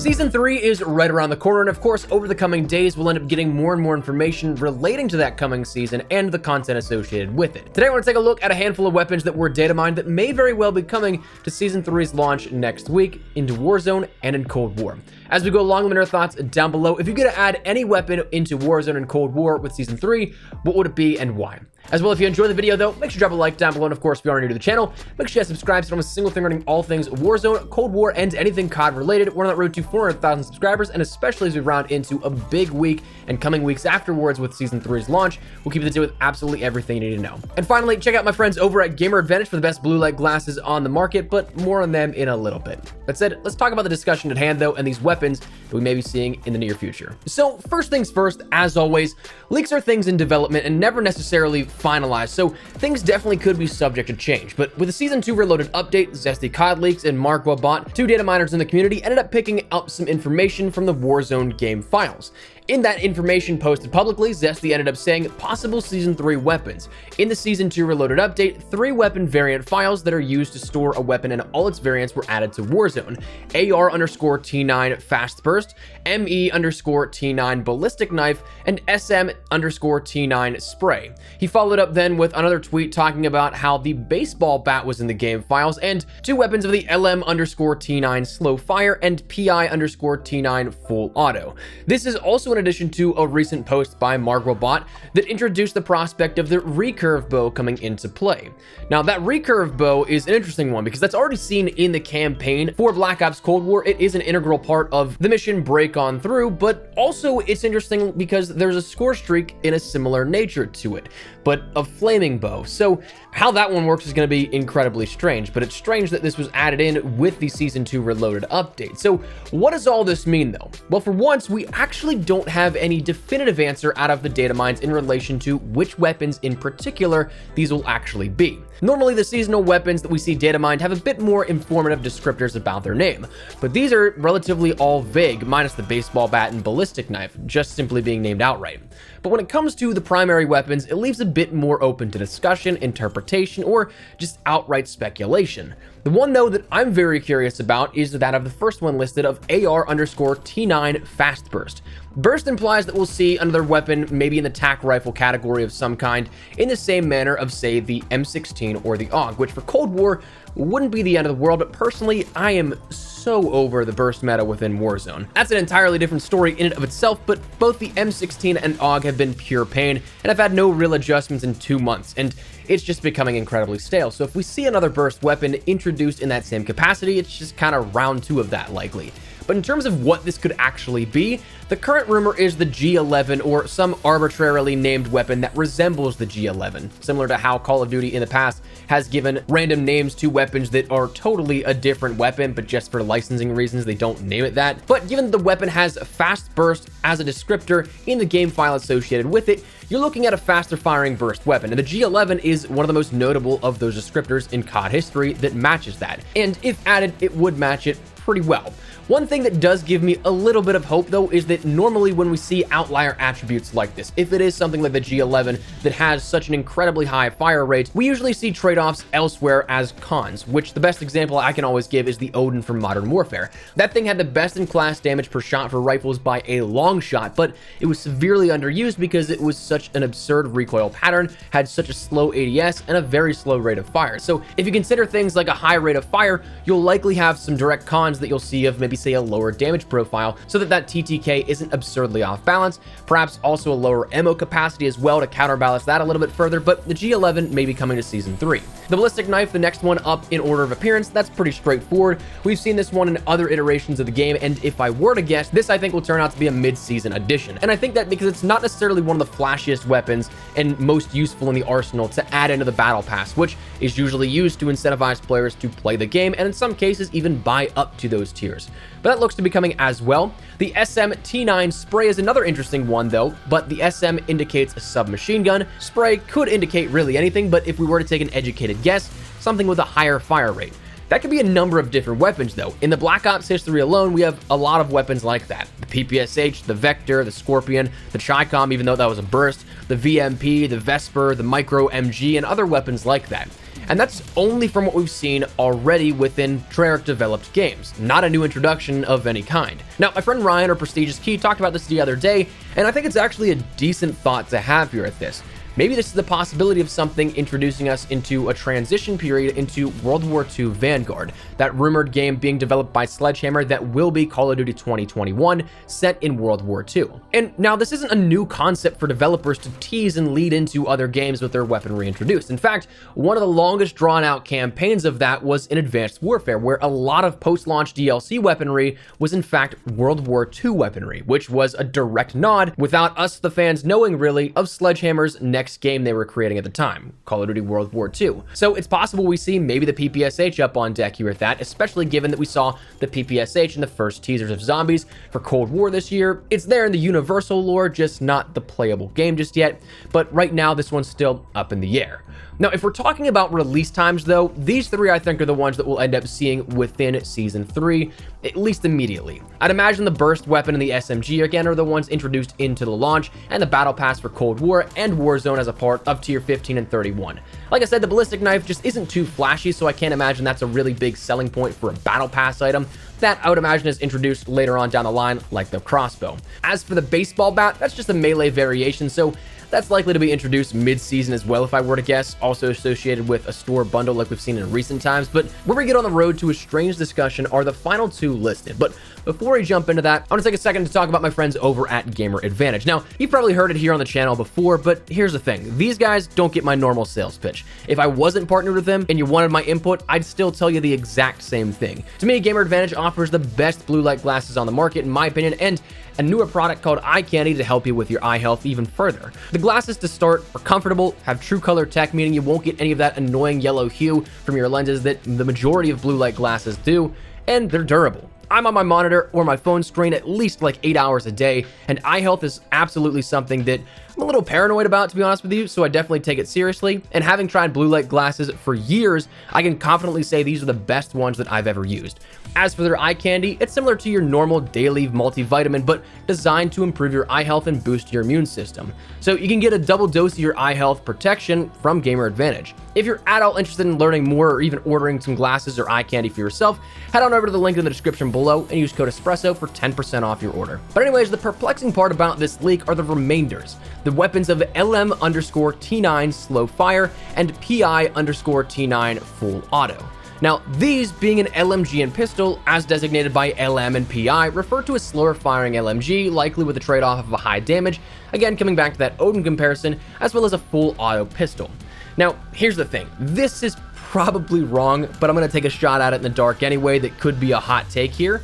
Season 3 is right around the corner, and of course, over the coming days, we'll end up getting more and more information relating to that coming season and the content associated with it. Today, I want to take a look at a handful of weapons that were data mined that may very well be coming to Season 3's launch next week into Warzone and in Cold War. As we go along, let me know your thoughts down below. If you're going to add any weapon into Warzone and Cold War with Season 3, what would it be and why? As well, if you enjoyed the video though, make sure to drop a like down below, and of course, if you are new to the channel, make sure you subscribe so you don't miss a single thing regarding all things Warzone, Cold War, and anything COD related. We're on that road to 400,000 subscribers, and especially as we round into a big week and coming weeks afterwards with Season 3's launch, we'll keep you up to date with absolutely everything you need to know. And finally, check out my friends over at Gamer Advantage for the best blue light glasses on the market, but more on them in a little bit. That said, let's talk about the discussion at hand though, and these weapons that we may be seeing in the near future. So first things first, as always, leaks are things in development and never necessarily finalized, so things definitely could be subject to change. But with the Season 2 Reloaded update, Zesty COD Leaks and MarkWaBot, two data miners in the community, ended up picking up some information from the Warzone game files. In that information posted publicly, Zesty ended up saying possible Season 3 weapons. In the Season 2 Reloaded update, 3 weapon variant files that are used to store a weapon and all its variants were added to Warzone. AR_T9 Fast Burst, ME_T9 Ballistic Knife, and SM_T9 Spray. He followed up then with another tweet talking about how the baseball bat was in the game files, and 2 weapons of the LM_T9 Slow Fire and PI_T9 Full Auto. This is also in addition to a recent post by MarkWaBot that introduced the prospect of the recurve bow coming into play. Now, that recurve bow is an interesting one because that's already seen in the campaign for Black Ops Cold War. It is an integral part of the mission Break On Through, but also it's interesting because there's a score streak in a similar nature to it, but a flaming bow. So how that one works is going to be incredibly strange, but it's strange that this was added in with the Season 2 Reloaded update. So what does all this mean though? Well, for once, we actually don't have any definitive answer out of the data mines in relation to which weapons in particular these will actually be. Normally, the seasonal weapons that we see data mined have a bit more informative descriptors about their name, but these are relatively all vague, minus the baseball bat and ballistic knife, just simply being named outright. But when it comes to the primary weapons, it leaves a bit more open to discussion, interpretation, or just outright speculation. The one though that I'm very curious about is that of the first one listed of AR_T9 Fast Burst. Burst implies that we'll see another weapon, maybe in the tac rifle category of some kind, in the same manner of, say, the M16 or the AUG, which for Cold War wouldn't be the end of the world, but personally, I am so over the burst meta within Warzone. That's an entirely different story in and of itself, but both the M16 and AUG have been pure pain, and I've had no real adjustments in 2 months, and it's just becoming incredibly stale. So if we see another burst weapon introduced in that same capacity, it's just kind of round 2 of that likely. But in terms of what this could actually be, the current rumor is the G11 or some arbitrarily named weapon that resembles the G11, similar to how Call of Duty in the past has given random names to weapons that are totally a different weapon, but just for licensing reasons, they don't name it that. But given the weapon has fast burst as a descriptor in the game file associated with it, you're looking at a faster firing burst weapon, and the G11 is one of the most notable of those descriptors in COD history that matches that. And if added, it would match it pretty well. One thing that does give me a little bit of hope though is that normally when we see outlier attributes like this, if it is something like the G11 that has such an incredibly high fire rate, we usually see trade-offs elsewhere as cons, which the best example I can always give is the Odin from Modern Warfare. That thing had the best in class damage per shot for rifles by a long shot, but it was severely underused because it was such an absurd recoil pattern, had such a slow ADS, and a very slow rate of fire. So if you consider things like a high rate of fire, you'll likely have some direct cons that you'll see of maybe say a lower damage profile so that TTK isn't absurdly off balance, perhaps also a lower ammo capacity as well to counterbalance that a little bit further, but the G11 may be coming to Season 3. The ballistic knife, the next one up in order of appearance, that's pretty straightforward. We've seen this one in other iterations of the game, and if I were to guess, this I think will turn out to be a mid-season addition. And I think that because it's not necessarily one of the flashiest weapons and most useful in the arsenal to add into the battle pass, which is usually used to incentivize players to play the game and in some cases even buy up to those tiers. But that looks to be coming as well. The SM-T9 Spray is another interesting one though, but the SM indicates a submachine gun. Spray could indicate really anything, but if we were to take an educated guess, something with a higher fire rate. That could be a number of different weapons though. In the Black Ops history alone, we have a lot of weapons like that. The PPSH, the Vector, the Scorpion, the Chi-Com, even though that was a burst, the VMP, the Vesper, the Micro MG, and other weapons like that. And that's only from what we've seen already within Treyarch developed games, not a new introduction of any kind. Now, my friend Ryan or Prestigious Key talked about this the other day, and I think it's actually a decent thought to have here at this. Maybe this is the possibility of something introducing us into a transition period into World War II Vanguard, that rumored game being developed by Sledgehammer that will be Call of Duty 2021 set in World War II. And now this isn't a new concept for developers to tease and lead into other games with their weaponry introduced. In fact, one of the longest drawn out campaigns of that was in Advanced Warfare, where a lot of post-launch DLC weaponry was in fact World War II weaponry, which was a direct nod, without us the fans knowing really, of Sledgehammer's next game they were creating at the time, Call of Duty World War II. So it's possible we see maybe the PPSH up on deck here at that, especially given that we saw the PPSH in the first teasers of Zombies for Cold War this year. It's there in the universal lore, just not the playable game just yet, but right now this one's still up in the air. Now, if we're talking about release times though, these three I think are the ones that we'll end up seeing within Season 3, at least immediately. I'd imagine the burst weapon and the SMG again are the ones introduced into the launch, and the battle pass for Cold War and Warzone as a part of Tier 15 and 31. Like I said, the ballistic knife just isn't too flashy, so I can't imagine that's a really big selling point for a battle pass item. That I would imagine is introduced later on down the line, like the crossbow. As for the baseball bat, that's just a melee variation, so that's likely to be introduced mid-season as well, if I were to guess, also associated with a store bundle like we've seen in recent times. But where we get on the road to a strange discussion are the final two listed. But before we jump into that, I want to take a second to talk about my friends over at Gamer Advantage. Now, you've probably heard it here on the channel before, but here's the thing. These guys don't get my normal sales pitch. If I wasn't partnered with them and you wanted my input, I'd still tell you the exact same thing. To me, Gamer Advantage offers the best blue light glasses on the market, in my opinion, and a newer product called Eye Candy to help you with your eye health even further. The glasses to start are comfortable, have true color tech, meaning you won't get any of that annoying yellow hue from your lenses that the majority of blue light glasses do, and they're durable. I'm on my monitor or my phone screen at least like 8 hours a day, and eye health is absolutely something that I'm a little paranoid about, to be honest with you, so I definitely take it seriously. And having tried blue light glasses for years, I can confidently say these are the best ones that I've ever used. As for their eye candy, it's similar to your normal daily multivitamin, but designed to improve your eye health and boost your immune system. So you can get a double dose of your eye health protection from Gamer Advantage. If you're at all interested in learning more or even ordering some glasses or eye candy for yourself, head on over to the link in the description below and use code ESPRESSO for 10% off your order. But anyways, the perplexing part about this leak are the remainders. The weapons of LM_T9 slow fire and PI_T9 full auto. Now, these being an LMG and pistol, as designated by LM and PI, refer to a slower firing LMG, likely with a trade-off of a high damage, again coming back to that Odin comparison, as well as a full auto pistol. Now, here's the thing, this is probably wrong, but I'm going to take a shot at it in the dark anyway. That could be a hot take here.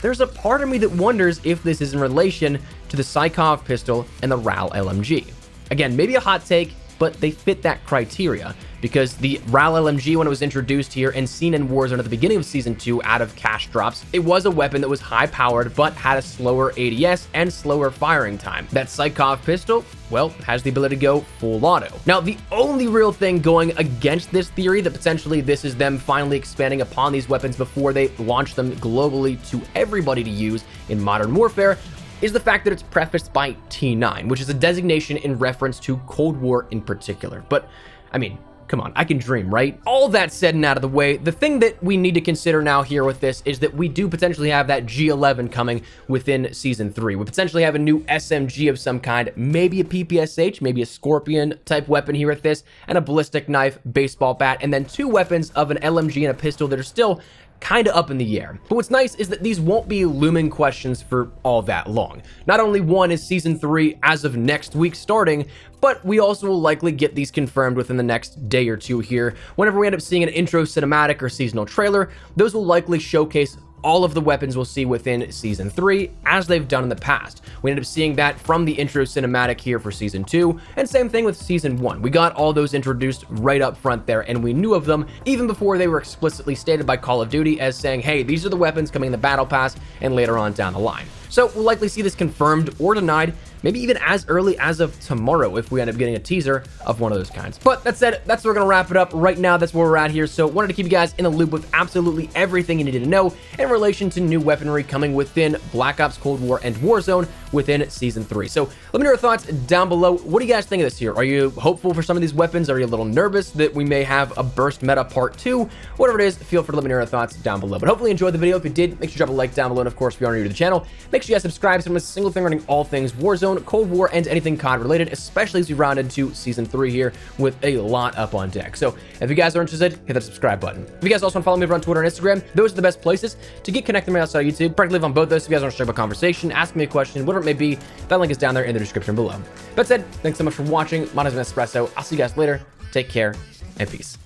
There's a part of me that wonders if this is in relation to the Psychov pistol and the RAL LMG. Again, maybe a hot take, but they fit that criteria, because the RAL LMG, when it was introduced here and seen in Warzone at the beginning of Season 2 out of cash drops, it was a weapon that was high-powered but had a slower ADS and slower firing time. That Psychov pistol, well, has the ability to go full auto. Now, the only real thing going against this theory, that potentially this is them finally expanding upon these weapons before they launch them globally to everybody to use in Modern Warfare, is the fact that it's prefaced by T9, which is a designation in reference to Cold War in particular. But, I mean, come on, I can dream, right? All that said and out of the way, the thing that we need to consider now here with this is that we do potentially have that G11 coming within Season 3. We potentially have a new SMG of some kind, maybe a PPSH, maybe a Scorpion type weapon here with this, and a ballistic knife, baseball bat, and then two weapons of an LMG and a pistol that are still kind of up in the air. But what's nice is that these won't be looming questions for all that long. Not only one is Season 3 as of next week starting, but we also will likely get these confirmed within the next day or two here. Whenever we end up seeing an intro cinematic or seasonal trailer, those will likely showcase all of the weapons we'll see within Season 3, as they've done in the past. We ended up seeing that from the intro cinematic here for Season 2, and same thing with Season 1. We got all those introduced right up front there, and we knew of them even before they were explicitly stated by Call of Duty as saying, hey, these are the weapons coming in the Battle Pass and later on down the line. So we'll likely see this confirmed or denied, maybe even as early as of tomorrow if we end up getting a teaser of one of those kinds. But that said, that's where we're gonna wrap it up. Right now, that's where we're at here. So wanted to keep you guys in the loop with absolutely everything you needed to know in relation to new weaponry coming within Black Ops Cold War and Warzone within Season 3. So let me know your thoughts down below. What do you guys think of this here? Are you hopeful for some of these weapons? Are you a little nervous that we may have a burst meta part 2? Whatever it is, feel free to let me know your thoughts down below. But hopefully you enjoyed the video. If you did, make sure you drop a like down below. And of course, if you are new to the channel, make sure you guys subscribe so I'm a single thing running all things Warzone, Cold War, and anything COD related, especially as we round into Season 3 here with a lot up on deck. So if you guys are interested, hit that subscribe button. If you guys also want to follow me over on Twitter and Instagram, those are the best places to get connected with me outside of YouTube. Practically live on both those. If you guys want to start a conversation, ask me a question, whatever it may be, that link is down there in the description below. That said, thanks so much for watching. My name is Espresso. I'll see you guys later. Take care and peace.